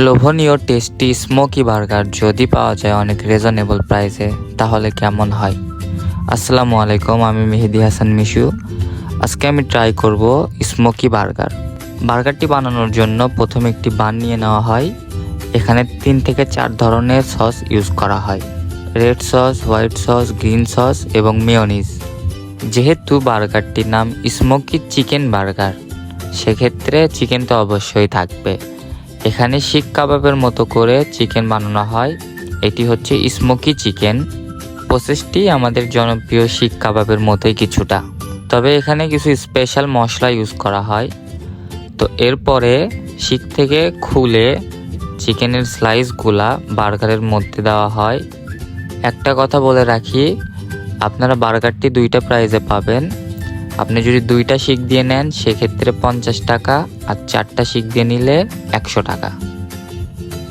লোভনীয় tasty smoky burger যদি পাওয়া যায় অনেক রিজনেবল প্রাইসে তাহলে কেমন হয়। আসসালামু আলাইকুম, আমি মেহেদি হাসান মিশু। আজকে আমি ট্রাই করব স্মোকি বার্গার। বার্গারটি বানানোর জন্য প্রথমে একটি বান নিয়ে নেওয়া হয়। এখানে 3 থেকে 4 ধরনের সস ইউজ করা হয়, red sauce, white sauce, green sauce এবং মেয়োনিজ। যেহেতু বার্গারটির নাম স্মোকি চিকেন বার্গার, সেক্ষেত্রে চিকেন তো অবশ্যই থাকবে। এখানে শিক কাবাবের মতো করে চিকেন বানানো হয়। এটি হচ্ছে স্মোকি চিকেন। প্রসেসটি আমাদের জনপ্রিয় শিক কাবাবের মতোই কিছুটা, তবে এখানে কিছু স্পেশাল মশলা ইউজ করা হয়। তো এরপরে শিক থেকে খুলে চিকেনের স্লাইসগুলা বার্গারের মধ্যে দেওয়া হয়। একটা কথা বলে রাখি, আপনারা বার্গারটি 2টা প্রাইসে পাবেন। আপনি যদি 2টা শিক দিয়ে নেন সেক্ষেত্রে 50 টাকা, আর 4টা শিক দিয়ে নিলে 100 টাকা।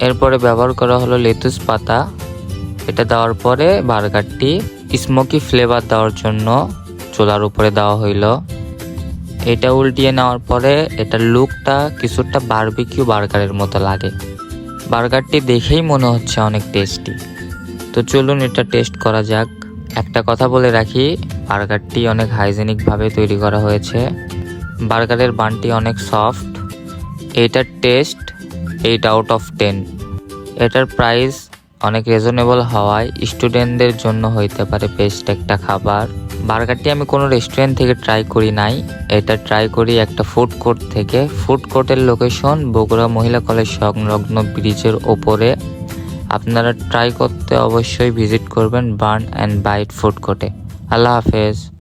এরপরে ব্যবহার করা হলো লেটুস পাতা। এটা দেওয়ার পরে বার্গারটি স্মোকি ফ্লেভার দেওয়ার জন্য চুলার উপরে দেওয়া হইল। এটা উল্টিয়ে নেওয়ার পরে এটার লুকটা কিছুটা বারবিকিউ বার্গারের মতো লাগে। বার্গারটি দেখেই মনে হচ্ছে অনেক টেস্টি। তো চলুন এটা টেস্ট করা যাক। একটা কথা বলে রাখি, বার্গারটি অনেক হাইজেনিকভাবে তৈরি করা হয়েছে। বার্গারের বানটি অনেক সফট। এটার টেস্ট 8 আউট অফ 10। এটার প্রাইস অনেক রিজনেবল হওয়ায় স্টুডেন্টদের জন্য হইতে পারে বেস্ট একটা খাবার। বার্গারটি আমি কোনো রেস্টুরেন্ট থেকে ট্রাই করি নাই, এটা ট্রাই করি একটা ফুড কোর্ট থেকে। ফুড কোর্টের লোকেশন বগুড়া মহিলা কলেজ সংলগ্ন ব্রিজের ওপরে। আপনারা ট্রাই করতে অবশ্যই ভিজিট করবেন বার্ন অ্যান্ড বাইট ফুড কোর্টে। আল্লাহ হাফেজ।